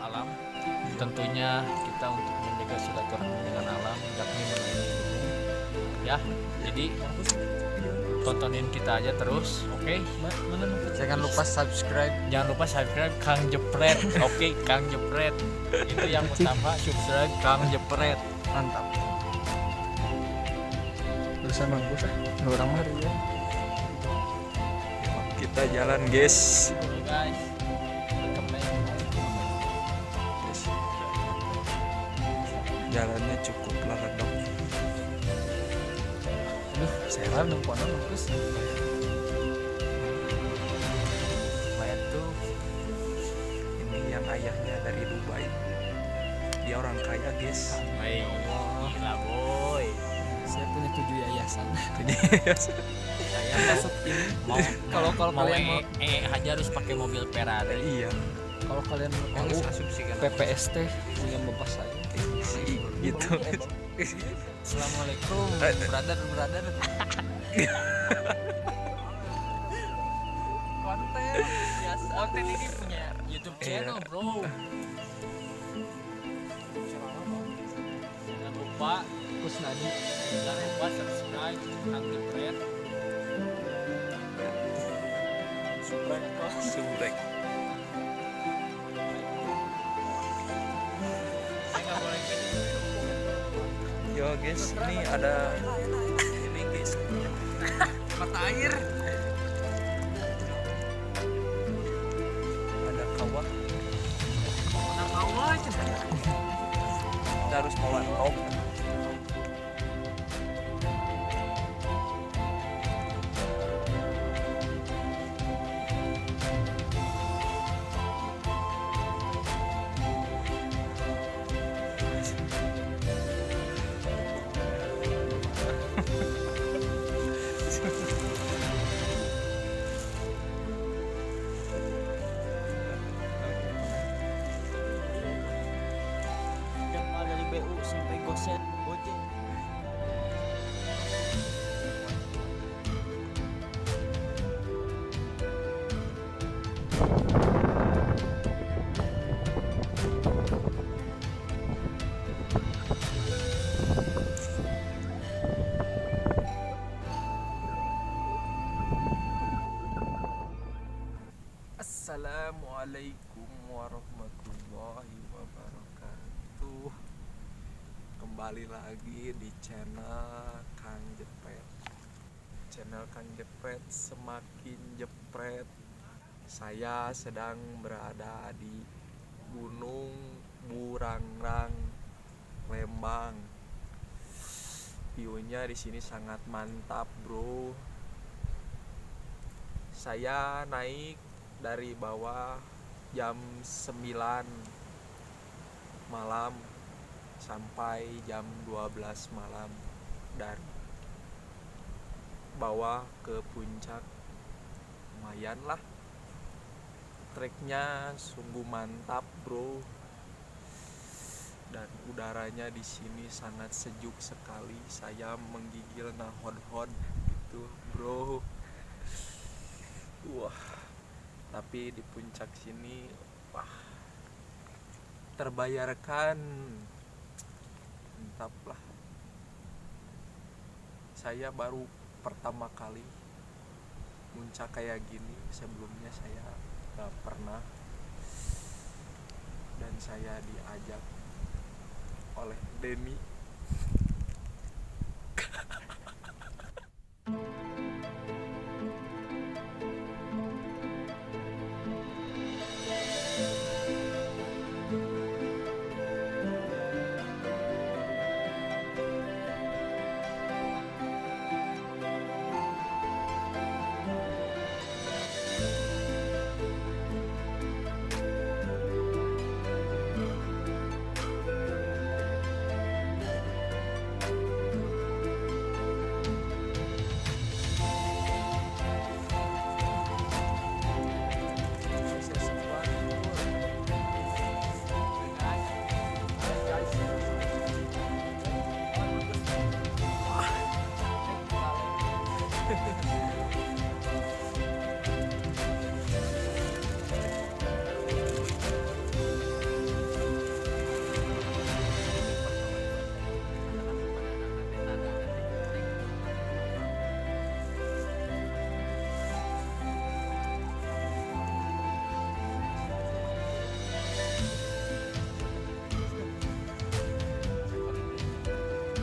alam. Tentunya kita untuk menjaga silaturahmi dengan alam, yakni menaiki gunung. Ya, jadi tontonin kita aja terus, oke? Jangan lupa subscribe. Jangan lupa subscribe Kang Jepret, oke? Kang Jepret itu yang utama, subscribe Kang Jepret. Mantap. Urusan bagus orang mah ya. Kita jalan guys. Oke guys, Jalannya cukup ladok. Aduh, seram dong kono terus. Mayat tuh ini yang ayahnya dari Dubai. Dia orang kaya guys. baik, gila boy. Saya punya 7 yayasan. Saya masuk ini Kalau mau kalian mau aja harus pakai mobil Ferrari. iya. Kalau kalian mau tahu PPST punya bapak saya. Gitu. Assalamualaikum, brother. Konten ini punya YouTube channel, bro. Jangan lupa Kusnadi. jangan lupa subscribe Kang Jepret. Subrek. Saya nggak boleh gitu. Yo guys, ini ada ini guys. Mata air. Ada kawah. Mana mau aja. Kita harus mewantau. Dari BU sampai Gojek. Assalamualaikum warahmatullahi wabarakatuh. Kembali lagi di channel Kang Jepret. Channel Kang Jepret semakin jepret. Saya sedang berada di Gunung Burangrang, Lembang. View-nya di sini sangat mantap, bro. Saya naik dari bawah jam 9 malam sampai jam 12 malam. Dari bawah ke puncak lumayan lah. Treknya sungguh mantap, bro. Dan udaranya di sini sangat sejuk sekali. Saya menggigil nahon-hon gitu, bro. Wah, tapi di puncak sini wah terbayarkan, mantap lah. Saya baru pertama kali puncak kayak gini, sebelumnya saya gak pernah, dan saya diajak oleh Denny.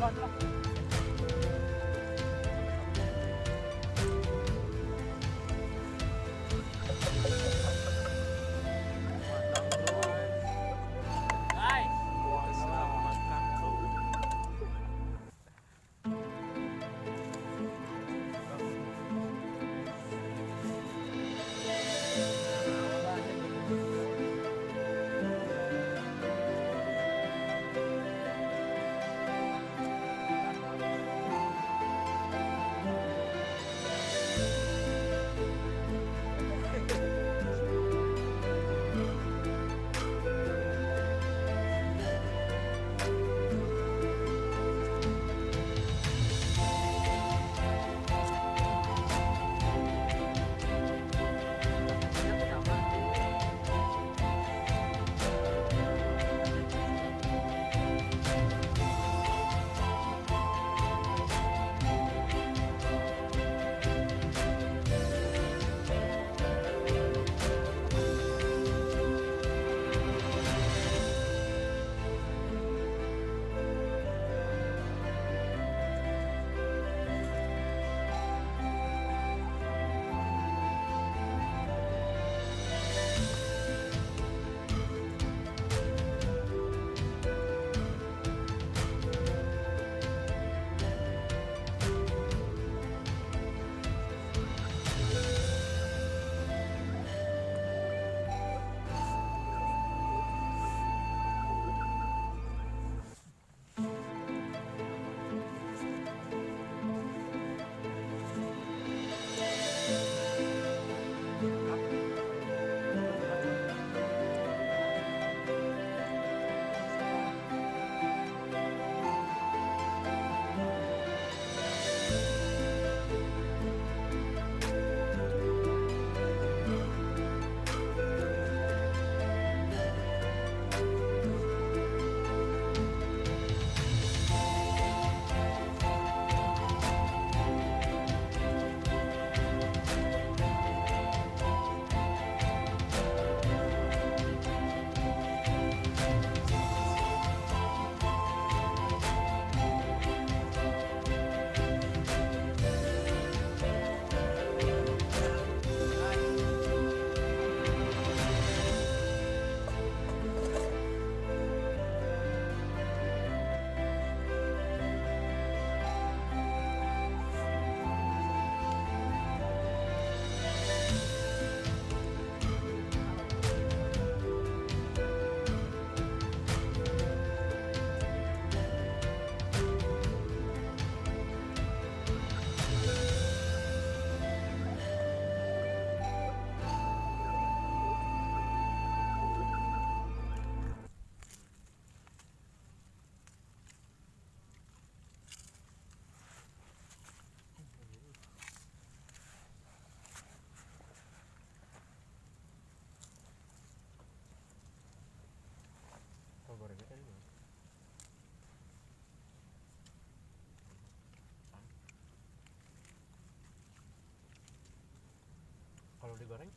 Kalau digoreng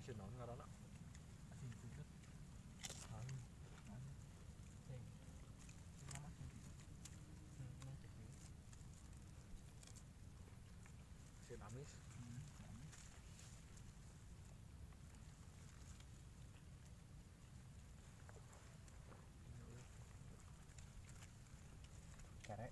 asin naon ngaranna? Asin pucuk. Asin amis. Kere.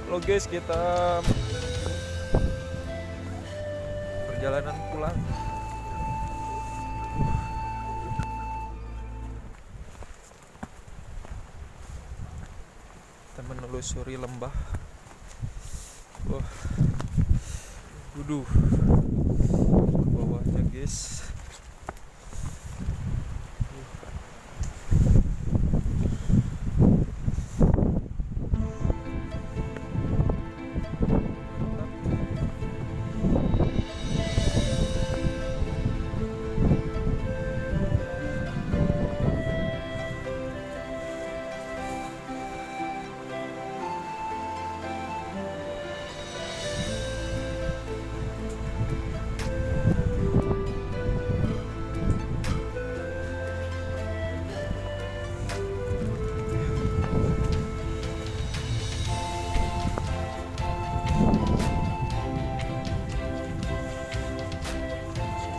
Halo guys, kita perjalanan pulang. Kita menelusuri lembah. Waduh, ke bawahnya guys.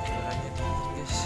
Udaranya dingin guys.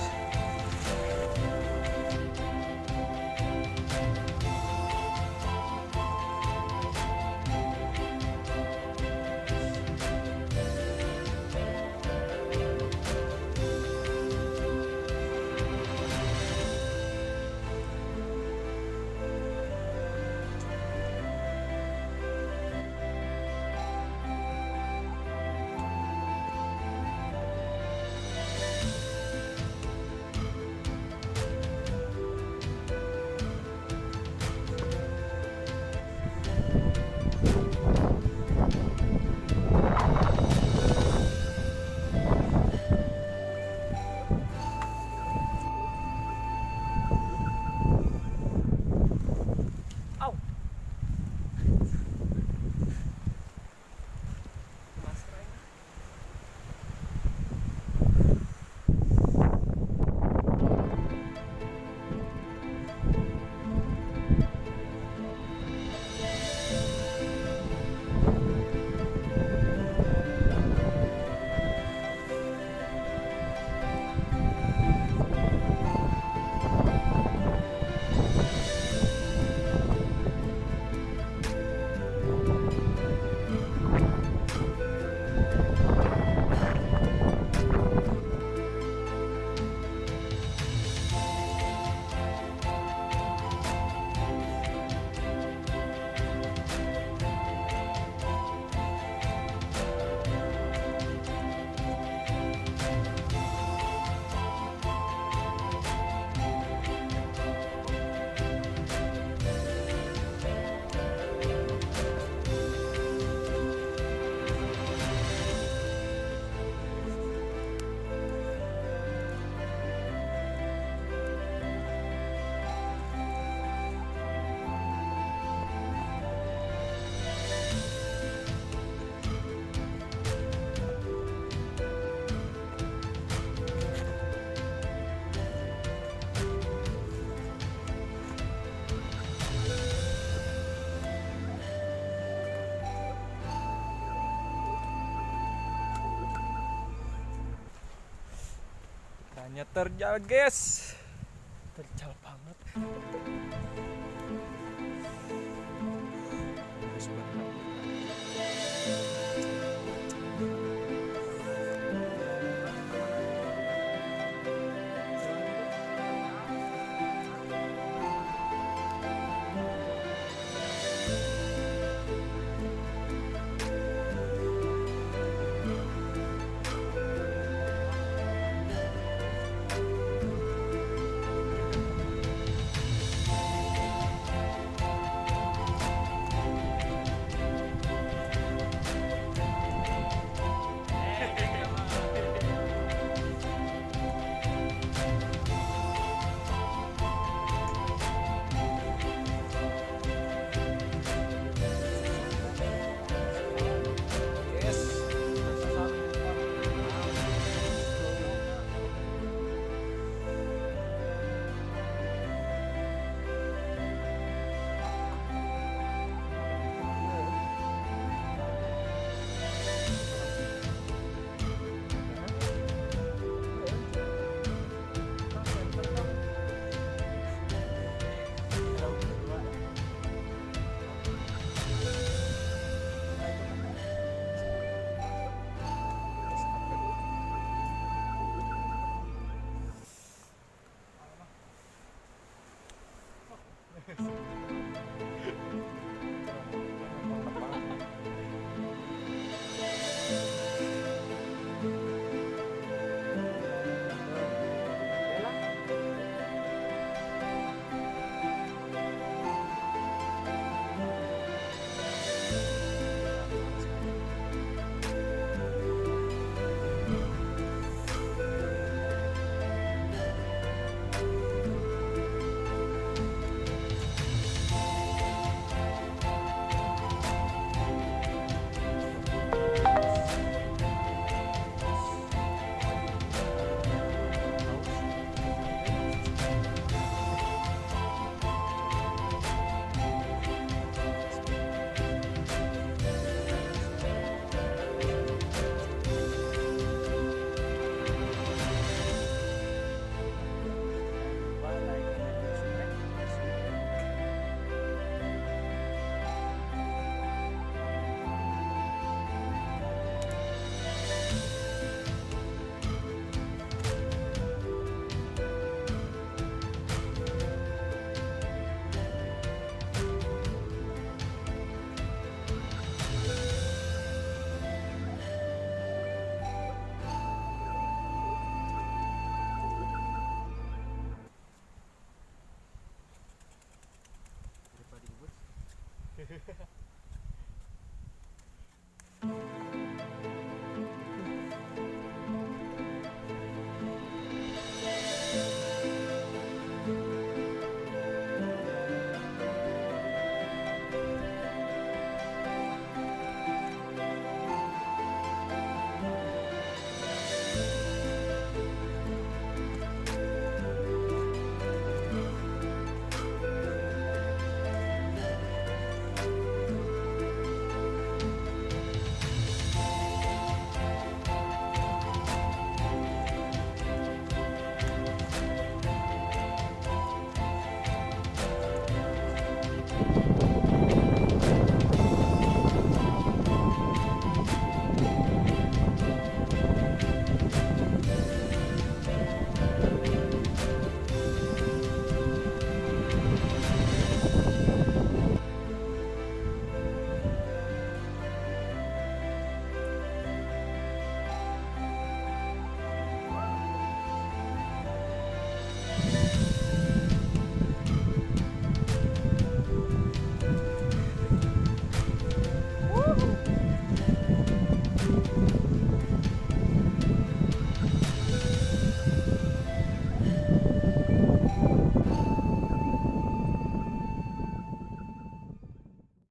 Hanya terjal guys. Terjal banget. Bagus banget.